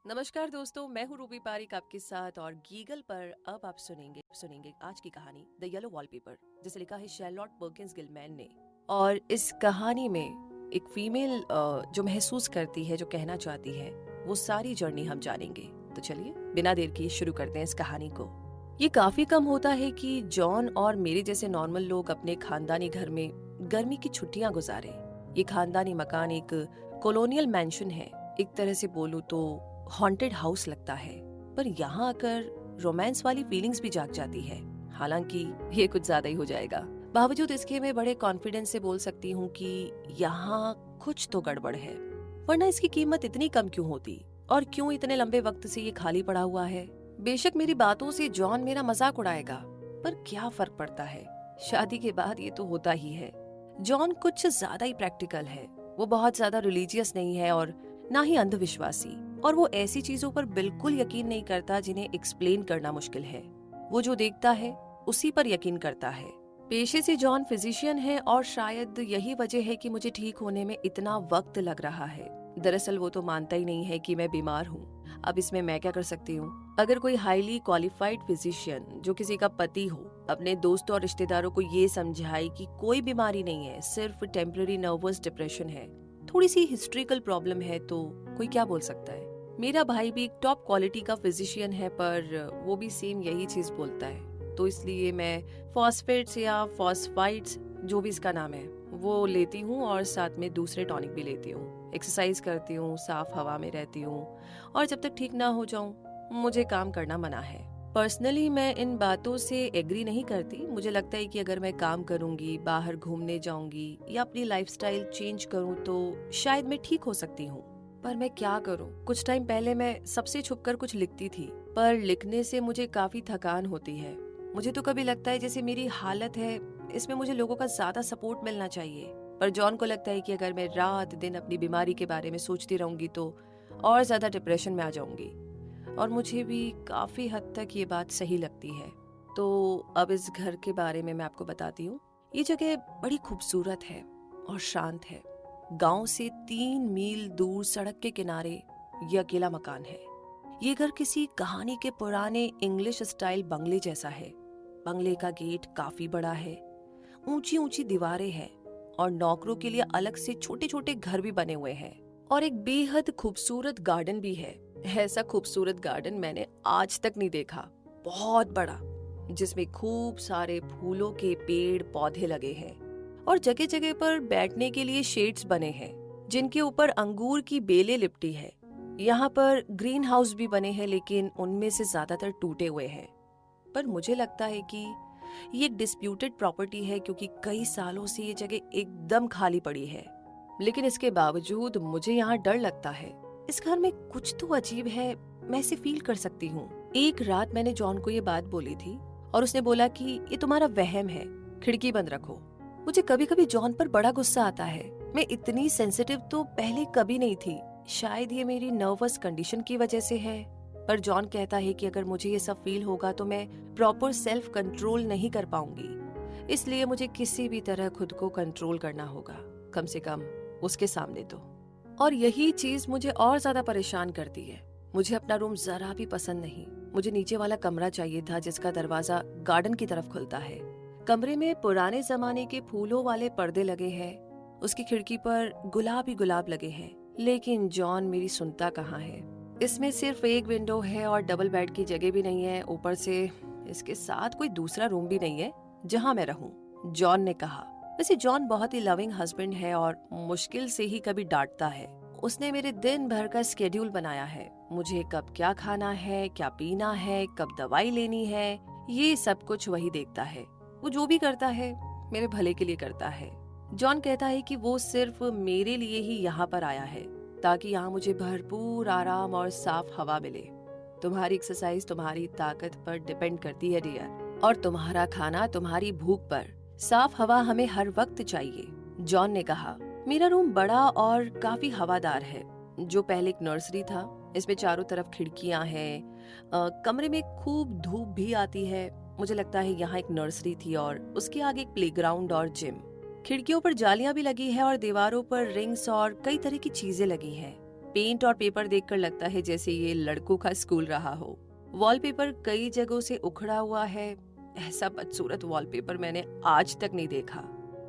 नमस्कार दोस्तों, मैं हूँ रूबी पारिक आपके साथ और गीगल पर अब आप सुनेंगे आज की कहानी द येलो वॉलपेपर, जिसे लिखा है शर्लॉट पर्किंस गिलमैन ने। और इस कहानी में एक फीमेल जो महसूस करती है, जो कहना चाहती है, वो सारी जर्नी हम जानेंगे। तो चलिए बिना देर किए शुरू करते हैं इस कहानी को। ये काफी कम होता है कि जॉन और मेरे जैसे नॉर्मल लोग अपने खानदानी घर में गर्मी की छुट्टियां गुजारे। ये खानदानी मकान एक कॉलोनियल मैंशन है, एक तरह से बोलूं तो हॉन्टेड हाउस लगता है। पर यहाँ आकर रोमांस वाली फीलिंग्स भी जाग जाती है। हालांकि ये कुछ ज्यादा ही हो जाएगा। बावजूद इसके मैं बड़े कॉन्फिडेंस से बोल सकती हूँ कि यहाँ कुछ तो गड़बड़ है, वरना इसकी कीमत इतनी कम क्यों होती, और क्यों इतने लंबे वक्त से ये खाली पड़ा हुआ है। बेशक मेरी बातों से जॉन मेरा मजाक उड़ाएगा, पर क्या फर्क पड़ता है, शादी के बाद ये तो होता ही है। जॉन कुछ ज्यादा ही प्रैक्टिकल है। वो बहुत ज्यादा रिलीजियस नहीं है और ना ही अंधविश्वासी, और वो ऐसी चीजों पर बिल्कुल यकीन नहीं करता जिन्हें एक्सप्लेन करना मुश्किल है। वो जो देखता है उसी पर यकीन करता है। पेशे से जॉन फिजिशियन है और शायद यही वजह है कि मुझे ठीक होने में इतना वक्त लग रहा है। दरअसल वो तो मानता ही नहीं है कि मैं बीमार हूँ। अब इसमें मैं क्या कर सकती हूँ? अगर कोई हाईली क्वालिफाइड फिजिशियन जो किसी का पति हो अपने दोस्तों और रिश्तेदारों को ये समझाए कि कोई बीमारी नहीं है, सिर्फ टेम्पररी नर्वस डिप्रेशन है, थोड़ी सी हिस्ट्रिकल प्रॉब्लम है, तो कोई क्या बोल सकता है। मेरा भाई भी एक टॉप क्वालिटी का फिजिशियन है, पर वो भी सेम यही चीज बोलता है। तो इसलिए मैं फॉस्फेट्स या फॉस्फाइड्स, जो भी इसका नाम है, वो लेती हूँ और साथ में दूसरे टॉनिक भी लेती हूँ। एक्सरसाइज करती हूँ, साफ हवा में रहती हूँ, और जब तक ठीक ना हो जाऊँ मुझे काम करना मना है। पर्सनली मैं इन बातों से एग्री नहीं करती। मुझे लगता है कि अगर मैं काम करूंगी, बाहर घूमने जाऊंगी या अपनी लाइफस्टाइल चेंज करूं तो शायद मैं ठीक हो सकती हूँ। पर मैं क्या करूं? कुछ टाइम पहले मैं सबसे छुपकर कुछ लिखती थी, पर लिखने से मुझे काफी थकान होती है। मुझे तो कभी लगता है जैसे मेरी हालत है, इसमें मुझे लोगों का ज्यादा सपोर्ट मिलना चाहिए। पर जॉन को लगता है कि अगर मैं रात दिन अपनी बीमारी के बारे में सोचती रहूंगी तो और ज्यादा डिप्रेशन में आ जाऊंगी। और मुझे भी काफी हद तक ये बात सही लगती है। तो अब इस घर के बारे में मैं आपको बताती हूँ। ये जगह बड़ी खूबसूरत है और शांत है। गांव से 3 मील दूर सड़क के किनारे ये अकेला मकान है। ये घर किसी कहानी के पुराने इंग्लिश स्टाइल बंगले जैसा है। बंगले का गेट काफी बड़ा है, ऊंची ऊंची दीवारें हैं, और नौकरों के लिए अलग से छोटे छोटे घर भी बने हुए हैं, और एक बेहद खूबसूरत गार्डन भी है। ऐसा खूबसूरत गार्डन मैंने आज तक नहीं देखा। बहुत बड़ा, जिसमें खूब सारे फूलों के पेड़ पौधे लगे हैं, और जगह जगह पर बैठने के लिए शेड्स बने हैं जिनके ऊपर अंगूर की बेलें लिपटी है। यहाँ पर ग्रीन हाउस भी बने हैं, लेकिन उनमें से ज्यादातर टूटे हुए हैं। पर मुझे लगता है कि ये एक डिस्प्यूटेड प्रॉपर्टी है, क्योंकि कई सालों से ये जगह एकदम खाली पड़ी है। लेकिन इसके बावजूद मुझे यहाँ डर लगता है। इस घर में कुछ तो अजीब है, मैं इसे फील कर सकती हूँ। एक रात मैंने जॉन को ये बात बोली थी और उसने बोला कि ये तुम्हारा वहम है, खिड़की बंद रखो। मुझे कभी कभी जॉन पर बड़ा गुस्सा आता है। मैं इतनी सेंसिटिव तो पहले कभी नहीं थी। शायद ये मेरी नर्वस कंडीशन की वजह से है। पर जॉन कहता है कि अगर मुझे ये सब फील होगा तो मैं प्रॉपर सेल्फ कंट्रोल नहीं कर पाऊंगी। इसलिए मुझे किसी भी तरह खुद को कंट्रोल करना होगा, कम से कम उसके सामने तो। और यही चीज मुझे और ज्यादा परेशान करती है। मुझे अपना रूम जरा भी पसंद नहीं। मुझे नीचे वाला कमरा चाहिए था जिसका दरवाजा गार्डन की तरफ खुलता है। कमरे में पुराने जमाने के फूलों वाले पर्दे लगे हैं। उसकी खिड़की पर गुलाब ही गुलाब लगे हैं। लेकिन जॉन मेरी सुनता कहाँ है। इसमें सिर्फ एक विंडो है और डबल बेड की जगह भी नहीं है। ऊपर से इसके साथ कोई दूसरा रूम भी नहीं है जहाँ मैं रहूं, जॉन ने कहा। वैसे जॉन बहुत ही लविंग हस्बैंड है और मुश्किल से ही कभी डांटता है। उसने मेरे दिन भर का स्केड्यूल बनाया है। मुझे कब क्या खाना है, क्या पीना है, कब दवाई लेनी है, ये सब कुछ वही देखता है। वो जो भी करता है मेरे भले के लिए करता है। जॉन कहता है कि वो सिर्फ मेरे लिए ही यहाँ पर आया है, ताकि यहाँ मुझे भरपूर आराम और साफ हवा मिले। तुम्हारी एक्सरसाइज तुम्हारी ताकत पर डिपेंड करती है डियर, और तुम्हारा खाना तुम्हारी भूख पर। साफ हवा हमें हर वक्त चाहिए, जॉन ने कहा। मेरा रूम बड़ा और काफी हवादार है, जो पहले एक नर्सरी था। इसमें चारों तरफ खिड़कियां हैं। कमरे में खूब धूप भी आती है। मुझे लगता है यहाँ एक नर्सरी थी और उसके आगे एक प्लेग्राउंड और जिम। खिड़कियों पर जालियां भी लगी है और दीवारों पर रिंग्स और कई तरह की चीजें लगी हैं। पेंट और पेपर देखकर लगता है जैसे ये लड़कों का स्कूल रहा हो। वॉलपेपर कई जगहों से उखड़ा हुआ है। ऐसा बदसूरत वॉलपेपर मैंने आज तक नहीं देखा।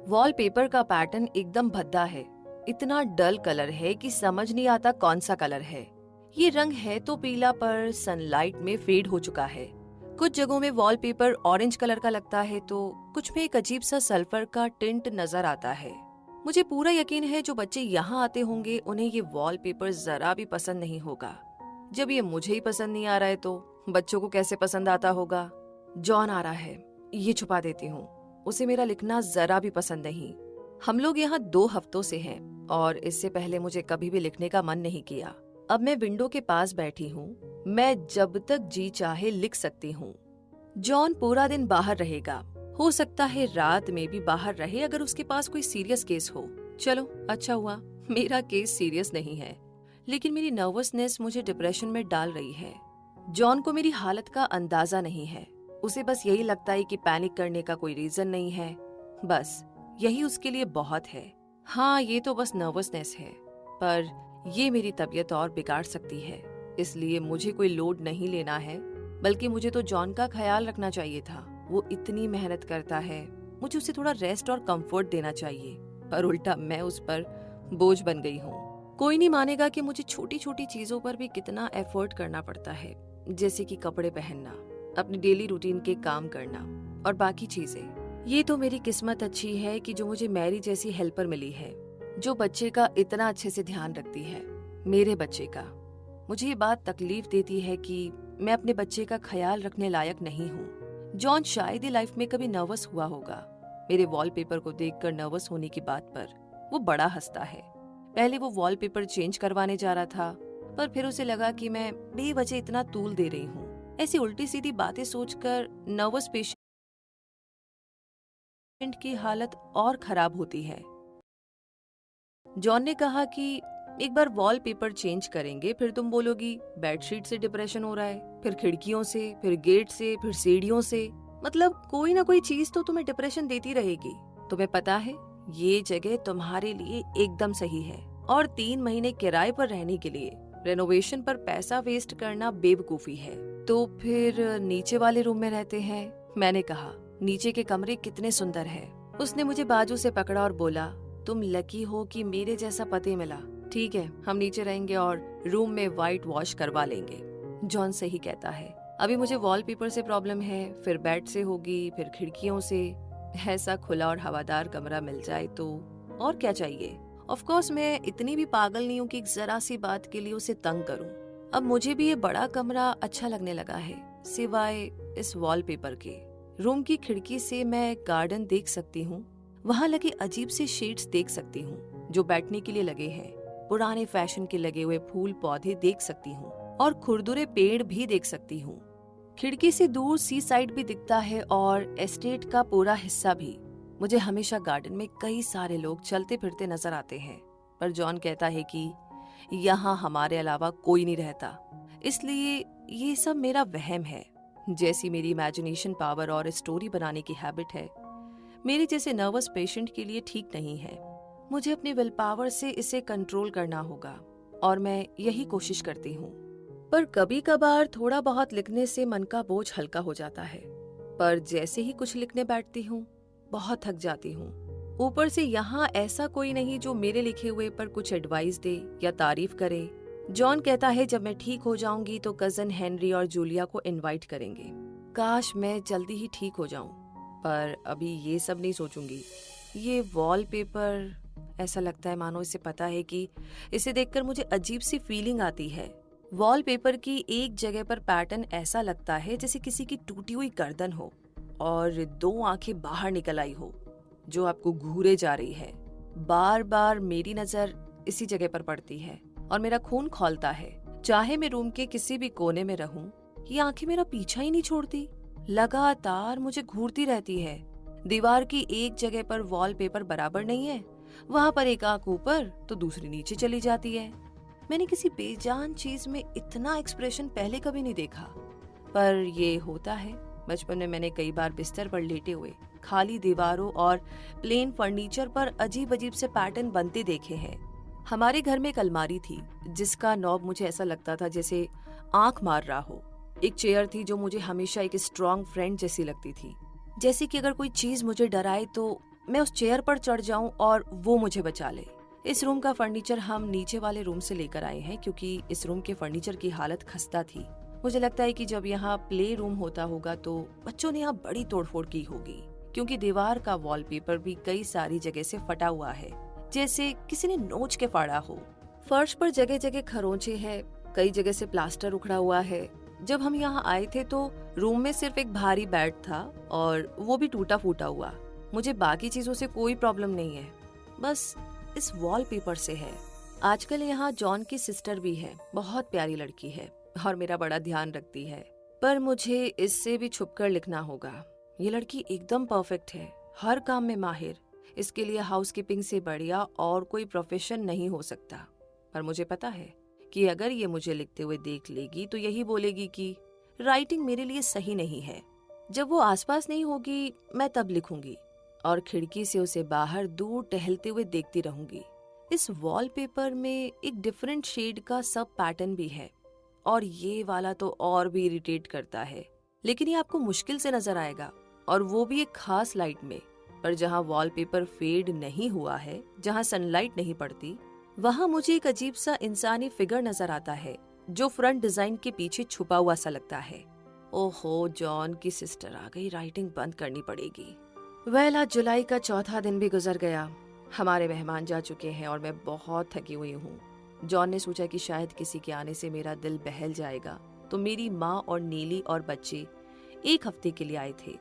वॉलपेपर का पैटर्न एकदम भद्दा है। इतना डल कलर है कि समझ नहीं आता कौन सा कलर है। ये रंग है तो पीला, पर सनलाइट में फेड हो चुका है। कुछ जगहों में वॉलपेपर ऑरेंज कलर का लगता है तो कुछ में एक अजीब सा सल्फर का टिंट नजर आता है। मुझे पूरा यकीन है जो बच्चे यहाँ आते होंगे उन्हें ये वॉलपेपर जरा भी पसंद नहीं होगा। जब ये मुझे ही पसंद नहीं आ रहा है तो बच्चों को कैसे पसंद आता होगा। जॉन आ रहा है, ये छुपा देती हूँ। उसे मेरा लिखना जरा भी पसंद नहीं। हम लोग यहाँ 2 हफ्तों से हैं और इससे पहले मुझे कभी भी लिखने का मन नहीं किया। अब मैं विंडो के पास बैठी हूँ। मैं जब तक जी चाहे लिख सकती हूँ। जॉन पूरा दिन बाहर रहेगा। हो सकता है रात में भी बाहर रहे अगर उसके पास कोई सीरियस केस हो। चलो अच्छा हुआ मेरा केस सीरियस नहीं है, लेकिन मेरी नर्वसनेस मुझे डिप्रेशन में डाल रही है। जॉन को मेरी हालत का अंदाजा नहीं है। उसे बस यही लगता है कि पैनिक करने का कोई रीजन नहीं है। बस यही उसके लिए बहुत है। हाँ, ये तो बस नर्वसनेस है, पर ये मेरी तबीयत और बिगाड़ सकती है। इसलिए मुझे कोई लोड नहीं लेना है, बल्कि मुझे तो जॉन का ख्याल रखना चाहिए था। वो इतनी मेहनत करता है, मुझे उसे थोड़ा रेस्ट और कंफर्ट देना चाहिए, पर उल्टा मैं उस पर बोझ बन गई हूँ। कोई नहीं मानेगा कि मुझे छोटी छोटी चीजों पर भी कितना एफर्ट करना पड़ता है, जैसे कि कपड़े पहनना, अपनी डेली रूटीन के काम करना और बाकी चीजें। ये तो मेरी किस्मत अच्छी है कि जो मुझे मैरी जैसी हेल्पर मिली है, जो बच्चे का इतना अच्छे से ध्यान रखती है, मेरे बच्चे का। मुझे ये बात तकलीफ देती है कि मैं अपने बच्चे का ख्याल रखने लायक नहीं हूँ। जॉन शायद ही लाइफ में कभी नर्वस हुआ होगा। मेरे वॉलपेपर को देखकर नर्वस होने की बात पर वो बड़ा हंसता है। पहले वो वॉलपेपर चेंज करवाने जा रहा था, पर फिर उसे लगा कि मैं बेवजह इतना तूल दे रही हूँ। ऐसी उल्टी सीधी बातें सोचकर नर्वस पेशेंट की हालत और खराब होती है। जॉन ने कहा कि एक बार वॉलपेपर चेंज करेंगे, फिर तुम बोलोगी बेडशीट से डिप्रेशन हो रहा है, फिर खिड़कियों से, फिर गेट से, फिर सीढ़ियों से। मतलब कोई ना कोई चीज तो तुम्हें डिप्रेशन देती रहेगी। तुम्हें पता है ये जगह तुम्हारे लिए एकदम सही है, और 3 महीने किराए पर रहने के लिए रेनोवेशन पर पैसा वेस्ट करना बेवकूफी है। तो फिर नीचे वाले रूम में रहते हैं, मैंने कहा। नीचे के कमरे कितने सुंदर है। उसने मुझे बाजू से पकड़ा और बोला, तुम लकी हो कि मेरे जैसा पति मिला। ठीक है, हम नीचे रहेंगे और रूम में व्हाइट वॉश करवा लेंगे। जॉन सही कहता है। अभी मुझे वॉलपेपर से प्रॉब्लम है, फिर बेड से होगी, फिर खिड़कियों से। ऐसा खुला और हवादार कमरा मिल जाए तो और क्या चाहिए। ऑफ कोर्स मैं इतनी भी पागल नहीं हूँ कि जरा सी बात के लिए उसे तंग करूँ। अब मुझे भी ये बड़ा कमरा अच्छा लगने लगा है, सिवाय इस वॉलपेपर के। रूम की खिड़की से मैं गार्डन देख सकती हूँ। वहाँ लगे अजीब से शेड्स देख सकती हूँ जो बैठने के लिए लगे हैं। पुराने फैशन के लगे हुए फूल पौधे देख सकती हूँ और खुरदुरे पेड़ भी देख सकती हूँ। खिड़की से दूर सी साइड भी दिखता है और एस्टेट का पूरा हिस्सा भी। मुझे हमेशा गार्डन में कई सारे लोग चलते फिरते नजर आते हैं, पर जॉन कहता है कि यहाँ हमारे अलावा कोई नहीं रहता, इसलिए ये सब मेरा वहम है। जैसी मेरी इमेजिनेशन पावर और स्टोरी बनाने की हैबिट है, मेरे जैसे नर्वस पेशेंट के लिए ठीक नहीं है। मुझे अपनी विल पावर से इसे कंट्रोल करना होगा और मैं यही कोशिश करती हूँ। पर कभी कभार थोड़ा बहुत लिखने से मन का बोझ हल्का हो जाता है, पर जैसे ही कुछ लिखने बैठती हूँ बहुत थक जाती हूँ। ऊपर से यहाँ ऐसा कोई नहीं जो मेरे लिखे हुए पर कुछ एडवाइस दे या तारीफ करे। जॉन कहता है जब मैं ठीक हो जाऊंगी तो कजन हेनरी और जूलिया को इनवाइट करेंगे। काश मैं जल्दी ही ठीक हो जाऊं, पर अभी ये सब नहीं सोचूंगी। ये वॉलपेपर, ऐसा लगता है मानो इसे पता है कि इसे देखकर मुझे अजीब सी फीलिंग आती है। वॉलपेपर की एक जगह पर पैटर्न ऐसा लगता है जैसे किसी की टूटी हुई गर्दन हो और 2 आंखें बाहर निकल आई हो जो आपको घूरे जा रही है। बार बार मेरी नजर इसी जगह पर पड़ती है और मेरा खून खौलता है। चाहे मैं रूम के किसी भी कोने में रहूं, ये आंखें मेरा पीछा ही नहीं छोड़ती, लगातार मुझे घूरती रहती है। दीवार की एक जगह पर वॉलपेपर बराबर नहीं है, वहां पर एक आंख ऊपर तो दूसरी नीचे चली जाती है। मैंने किसी बेजान चीज में इतना एक्सप्रेशन पहले कभी नहीं देखा, पर ये होता है। बचपन में मैंने कई बार बिस्तर पर लेटे हुए खाली दीवारों और प्लेन फर्नीचर पर अजीब अजीब से पैटर्न बनते देखे हैं। हमारे घर में एक अलमारी थी जिसका नॉब मुझे ऐसा लगता था जैसे आंख मार रहा हो। एक चेयर थी जो मुझे हमेशा एक स्ट्रॉन्ग फ्रेंड जैसी लगती थी, जैसे कि अगर कोई चीज मुझे डराए तो मैं उस चेयर पर चढ़ जाऊं और वो मुझे बचा ले। इस रूम का फर्नीचर हम नीचे वाले रूम से लेकर आए हैं क्योंकि इस रूम के फर्नीचर की हालत खस्ता थी। मुझे लगता है कि जब यहाँ प्ले रूम होता होगा तो बच्चों ने यहाँ बड़ी तोड़फोड़ की होगी, क्योंकि दीवार का वॉलपेपर भी कई सारी जगह से फटा हुआ है, जैसे किसी ने नोच के फाड़ा हो। फर्श पर जगह जगह खरोंचे हैं, कई जगह से प्लास्टर उखड़ा हुआ है। जब हम यहाँ आए थे तो रूम में सिर्फ एक भारी बेड था और वो भी टूटा फूटा हुआ। मुझे बाकी चीजों से कोई प्रॉब्लम नहीं है, बस इस वॉलपेपर से है। आजकल यहाँ जॉन की सिस्टर भी है, बहुत प्यारी लड़की है और मेरा बड़ा ध्यान रखती है, पर मुझे इससे भी छुपकर लिखना होगा। ये लड़की एकदम परफेक्ट है, हर काम में माहिर। इसके लिए हाउसकीपिंग से बढ़िया और कोई प्रोफेशन नहीं हो सकता। पर मुझे पता है कि अगर ये मुझे लिखते हुए देख लेगी तो यही बोलेगी कि राइटिंग मेरे लिए सही नहीं है। जब वो आसपास नहीं होगी मैं तब लिखूंगी और खिड़की से उसे बाहर दूर टहलते हुए देखती रहूंगी। इस वॉलपेपर में एक डिफरेंट शेड का सब पैटर्न भी है और ये वाला तो और भी इरिटेट करता है, लेकिन ये आपको मुश्किल से नजर आएगा, और वो भी एक खास लाइट में। पर जहाँ वॉलपेपर फेड नहीं हुआ है, जहाँ सनलाइट नहीं पड़ती, वहाँ मुझे एक अजीब सा इंसानी फिगर नजर आता है जो फ्रंट डिजाइन के पीछे छुपा हुआ सा लगता है। ओहो, जॉन की सिस्टर आ गई, राइटिंग बंद करनी पड़ेगी। वेल, आज जुलाई का चौथा दिन भी गुजर गया। हमारे मेहमान जा चुके हैं और मैं बहुत थकी हुई हूँ। जॉन ने सोचा कि शायद किसी के आने से मेरा दिल बहल जाएगा, तो मेरी माँ और नीली और बच्चे एक हफ्ते के लिए आए थे।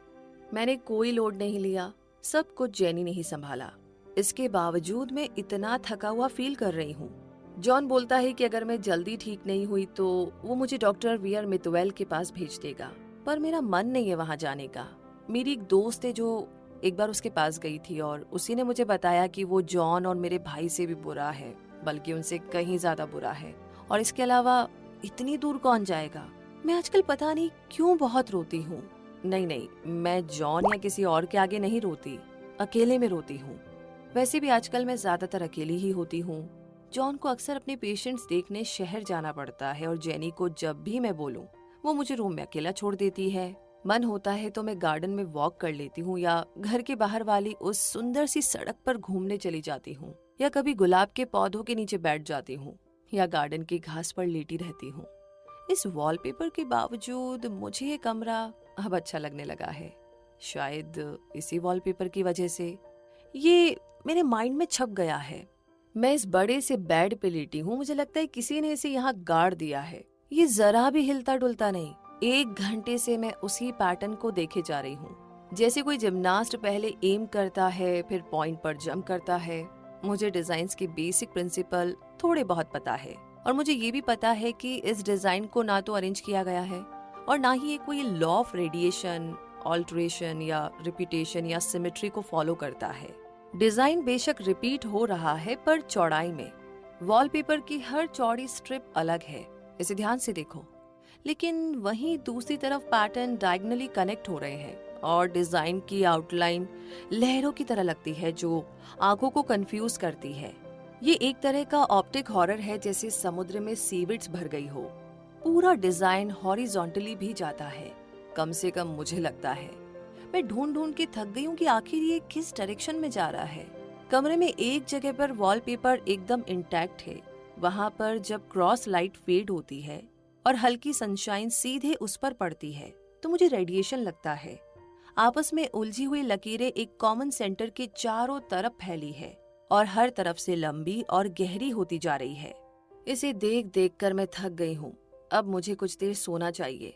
मैंने कोई लोड नहीं लिया, सब कुछ जेनी ने ही संभाला। इसके बावजूद मैं इतना थका हुआ फील कर रही हूँ। जॉन बोलता है कि अगर मैं जल्दी ठीक नहीं हुई तो वो मुझे डॉक्टर वियर मितवेल के पास भेज देगा, पर मेरा मन नहीं है वहाँ जाने का। मेरी एक दोस्त है जो एक बार उसके पास गई थी और उसी ने मुझे बताया कि वो जॉन और मेरे भाई से भी बुरा है, बल्कि उनसे कहीं ज्यादा बुरा है। और इसके अलावा इतनी दूर कौन जाएगा। मैं आजकल पता नहीं क्यों बहुत रोती हूँ। नहीं, मैं जॉन या किसी और के आगे नहीं रोती, अकेले में रोती हूँ। वैसे भी आजकल मैं ज्यादातर अकेली ही होती हूँ। जॉन को अक्सर अपने पेशेंट्स देखने शहर जाना पड़ता है और जेनी को जब भी मैं बोलूँ वो मुझे रूम में अकेला छोड़ देती है। मन होता है तो मैं गार्डन में वॉक कर लेती हूँ या घर के बाहर वाली उस सुंदर सी सड़क पर घूमने चली जाती हूँ, या कभी गुलाब के पौधों के नीचे बैठ जाती हूँ या गार्डन की घास पर लेटी रहती हूँ। इस वॉलपेपर के बावजूद मुझे ये कमरा अब अच्छा लगने लगा है। शायद इसी वॉलपेपर की वजह से ये मेरे माइंड में छप गया है। मैं इस बड़े से बेड पे लेटी हूँ, मुझे लगता है किसी ने इसे यहाँ गाड़ दिया है। ये जरा भी हिलता डुलता नहीं। 1 घंटे से मैं उसी पैटर्न को देखे जा रही हूँ, जैसे कोई जिम्नास्ट पहले एम करता है फिर पॉइंट पर जंप करता है। मुझे डिजाइन्स के बेसिक प्रिंसिपल थोड़े बहुत पता है और मुझे ये भी पता है कि इस डिजाइन को ना तो अरेंज किया गया है और ना ही ये कोई लॉ ऑफ रेडिएशन, ऑल्ट्रेशन या रिपीटेशन या सिमेट्री को फॉलो करता है। डिजाइन बेशक रिपीट हो रहा है पर चौड़ाई में। वॉलपेपर की हर चौड़ी स्ट्रिप अलग है, इसे ध्यान से देखो। लेकिन वहीं दूसरी तरफ पैटर्न डायगोनली कनेक्ट हो रहे हैं और डिजाइन की आउटलाइन लहरों की तरह लगती है जो आंखों को कंफ्यूज करती है। ये एक तरह का ऑप्टिक हॉरर है, जैसे समुद्र में सीविड्स भर गई हो। पूरा डिजाइन हॉरिजॉन्टली भी जाता है, कम से कम मुझे लगता है। मैं ढूंढ ढूंढ के थक गई हूँ कि आखिर ये किस डायरेक्शन में जा रहा है। कमरे में एक जगह पर वॉलपेपर एकदम इंटैक्ट है, वहां पर जब क्रॉस लाइट फेड होती है और हल्की सनशाइन सीधे उस पर पड़ती है तो मुझे रेडिएशन लगता है। आपस में उलझी हुई लकीरें एक कॉमन सेंटर के चारों तरफ फैली है और हर तरफ से लंबी और गहरी होती जा रही है। इसे देख देख कर मैं थक गई हूँ। अब मुझे कुछ देर सोना चाहिए।